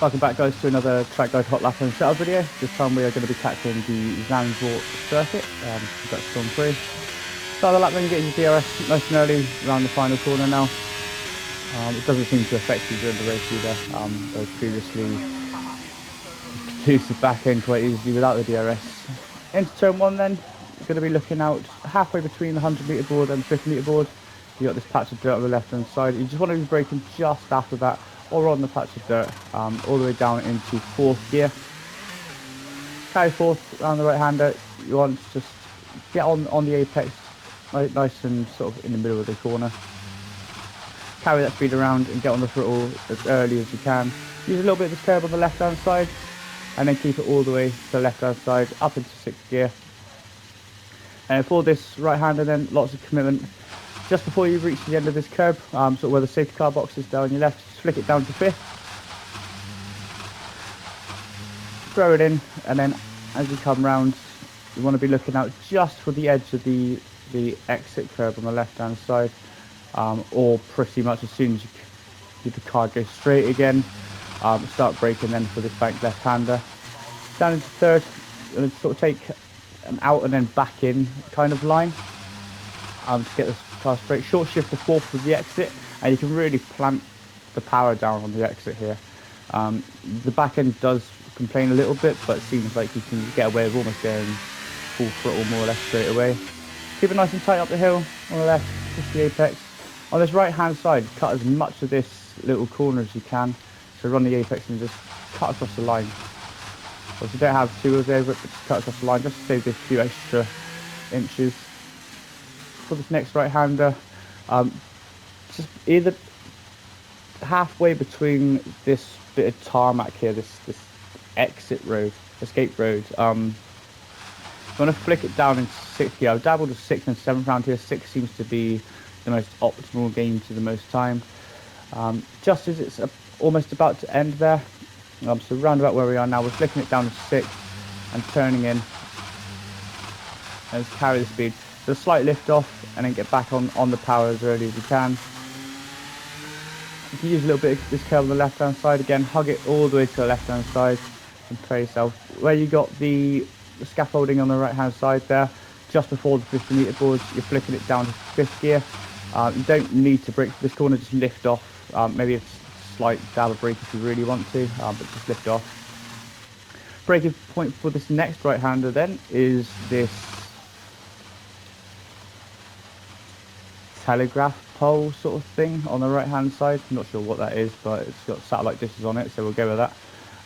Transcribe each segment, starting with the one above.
Welcome back guys to another track guide Hotlap and setup video. This time we are going to be tackling the Zandvoort circuit. We've got storm 3. Start the lap, then you get your DRS nice and early around the final corner now. It doesn't seem to affect you during the race either. I previously produced the back end quite easily without the DRS. Into turn 1 then, you're going to be looking out halfway between the 100 metre board and the 50 metre board. You've got this patch of dirt on the left hand side. You just want to be braking just after that, or on the patch of dirt, all the way down into 4th gear. Carry 4th around the right hander. You want to just get on the apex, nice and sort of in the middle of the corner. Carry that speed around and get on the throttle as early as you can. Use a little bit of this curb on the left hand side, and then keep it all the way to the left hand side up into 6th gear. And for this right hander then, lots of commitment. Just before you reach the end of this curb, sort of where the safety car box is down your left, just flick it down to 5th. Throw it in, and then as you come round, you want to be looking out just for the edge of the exit curb on the left hand side, or pretty much as soon as the car goes straight again, start braking then for this bank left hander. Down into 3rd, you're going to sort of take an out and then back in kind of line to get this car straight. Short shift to 4th with the exit, and you can really plant the power down on the exit here. The back end does complain a little bit, but it seems like you can get away with almost going full throttle more or less straight away. Keep it nice and tight up the hill on the left, push the apex. On this right hand side, cut as much of this little corner as you can. So run the apex and just cut across the line. If you don't have two wheels over it, but just cut across the line just to save this few extra inches. For this next right hander, just either halfway between this bit of tarmac here, this exit road, escape road, you want to flick it down into 6th gear. I've dabbled with 6th and 7th round here. 6 seems to be the most optimal, gain to the most time. Just as it's almost about to end there, so round about where we are now, we're flicking it down to 6th and turning in, and just carry the speed. So a slight lift off and then get back on the power as early as you can. You can use a little bit of this curve on the left hand side again, hug it all the way to the left hand side and play yourself. Where you got the scaffolding on the right hand side there, just before the 50 metre boards, you're flicking it down to 5th gear. You don't need to brake for this corner, just lift off. Maybe a slight dab of brake if you really want to, but just lift off. Braking point for this next right hander then is this telegraph pole sort of thing on the right hand side. I'm not sure what that is, but it's got satellite dishes on it, so we'll go with that.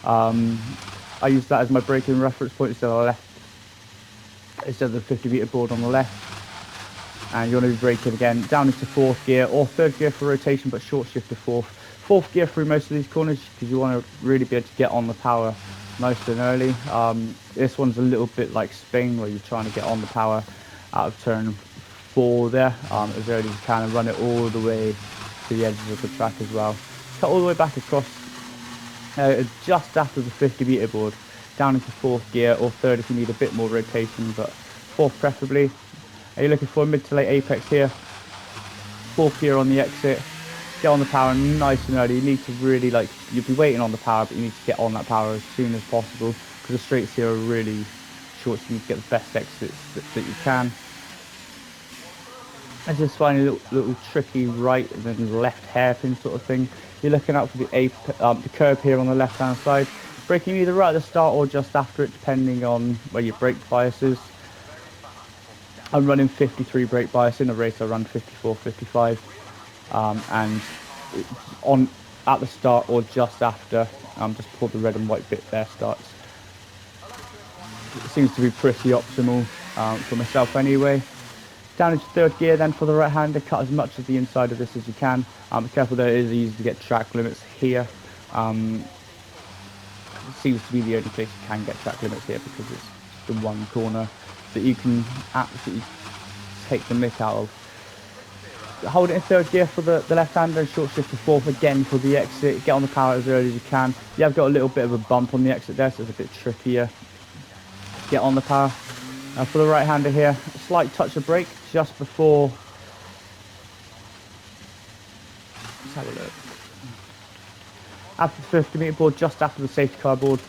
I use that as my braking reference point instead of the 50 metre board on the left. And you want to be braking again down into 4th gear or 3rd gear for rotation, but short shift to 4th. 4th gear through most of these corners because you want to really be able to get on the power nice and early. This one's a little bit like Spain, where you're trying to get on the power out of turn 4 there as early as you can, and run it all the way to the edges of the track as well. Cut all the way back across just after the 50 metre board, down into 4th gear or 3rd if you need a bit more rotation, but 4th preferably. Are you looking for a mid to late apex here? 4th gear on the exit, get on the power nice and early. You need to really, you'll be waiting on the power, but you need to get on that power as soon as possible because the straights here are really short, so you need to get the best exits that you can. And just find a little tricky right and then left hairpin sort of thing. You're looking out for the curb here on the left hand side. Braking either right at the start or just after it, depending on where your brake bias is. I'm running 53 brake bias. In a race I run 54, 55. And at the start or just after, just pull the red and white bit there starts. It seems to be pretty optimal for myself anyway. Down into 3rd gear then for the right hander, cut as much of the inside of this as you can. Be careful though, it is easy to get track limits here. It seems to be the only place you can get track limits here because it's the one corner that you can absolutely take the mick out of. Hold it in 3rd gear for the left hander and short shift to 4th again for the exit. Get on the power as early as you can. You have got a little bit of a bump on the exit there, so it's a bit trickier. Get on the power. For the right hander here, a slight touch of brake just before. Let's have a look. After the 50-meter board, just after the safety car board,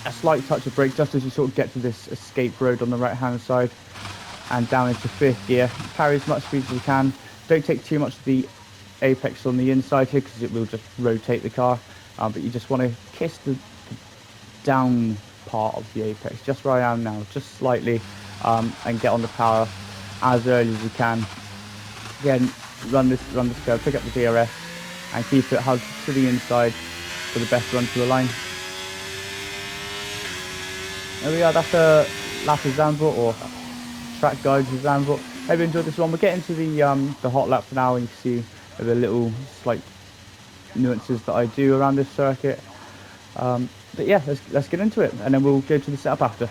a slight touch of brake just as you sort of get to this escape road on the right hand side, and down into fifth gear. Carry as much speed as you can. Don't take too much of the apex on the inside here because it will just rotate the car, but you just want to kiss the down part of the apex, just where I am now, just slightly, and get on the power as early as you can. Again, run this curve, pick up the DRS, and keep it hugged to the inside for the best run to the line. There we are. That's a lap of Zandvoort, or track guide to Zandvoort. Hope you enjoyed this one. We're getting to the hot lap now, and you can see the little slight nuances that I do around this circuit. But yeah, let's get into it, and then we'll go to the setup after.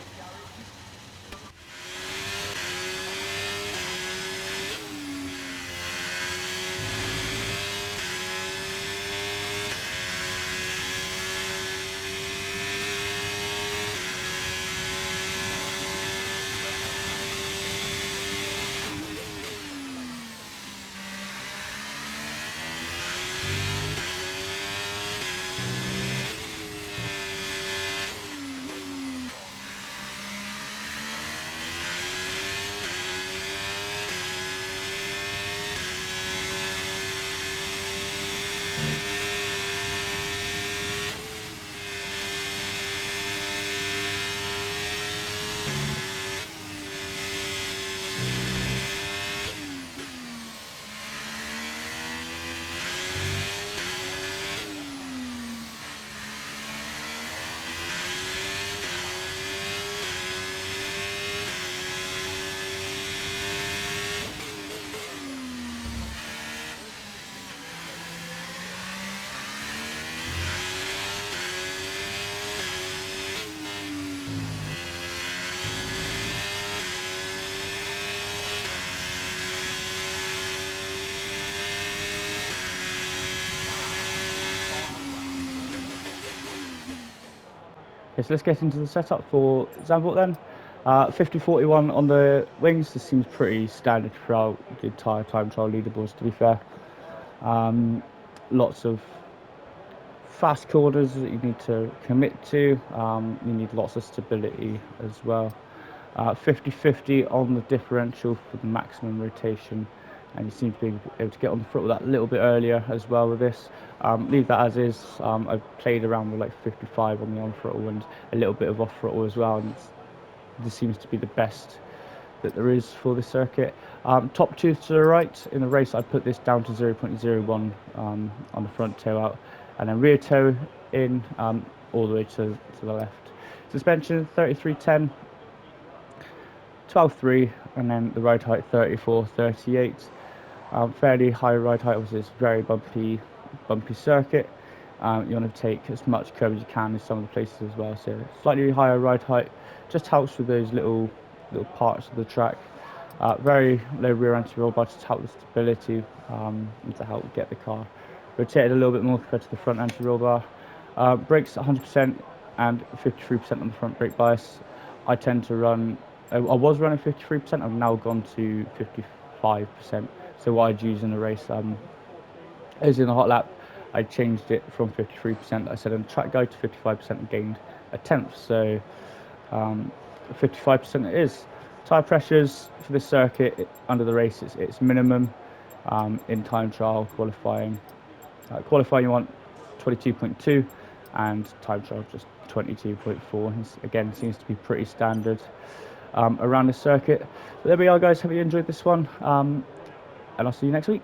Okay, so let's get into the setup for Zandvoort then. 50-41 on the wings. This seems pretty standard throughout the entire time trial leaderboards, to be fair. Lots of fast corners that you need to commit to. You need lots of stability as well. 50-50 on the differential for the maximum rotation, and you seem to be able to get on the throttle that little bit earlier as well with this. Leave that as is. I've played around with like 55 on the on throttle and a little bit of off throttle as well, and this seems to be the best that there is for this circuit. Top tooth to the right. In the race I put this down to 0.01 on the front toe out, and then rear toe in all the way to the left. Suspension 3310, 12.3, and then the ride height 34.38. Fairly high ride height. Obviously, it's a very bumpy circuit. You want to take as much curve as you can in some of the places as well. So slightly higher ride height just helps with those little parts of the track. Very low rear anti-roll bar to help the stability and to help get the car rotated a little bit more compared to the front anti-roll bar. Brakes 100% and 53% on the front brake bias. I tend to run. I was running 53%. I've now gone to 55%. So what I'd use in the race is in the hot lap. I changed it from 53%. I said on track guide to 55% and gained a tenth. So 55% it is. Tyre pressures for this circuit under the race, it's minimum. In time trial qualifying, you want 22.2, and time trial just 22.4. Again, seems to be pretty standard around the circuit. But there we are, guys. Hope you enjoyed this one, and I'll see you next week.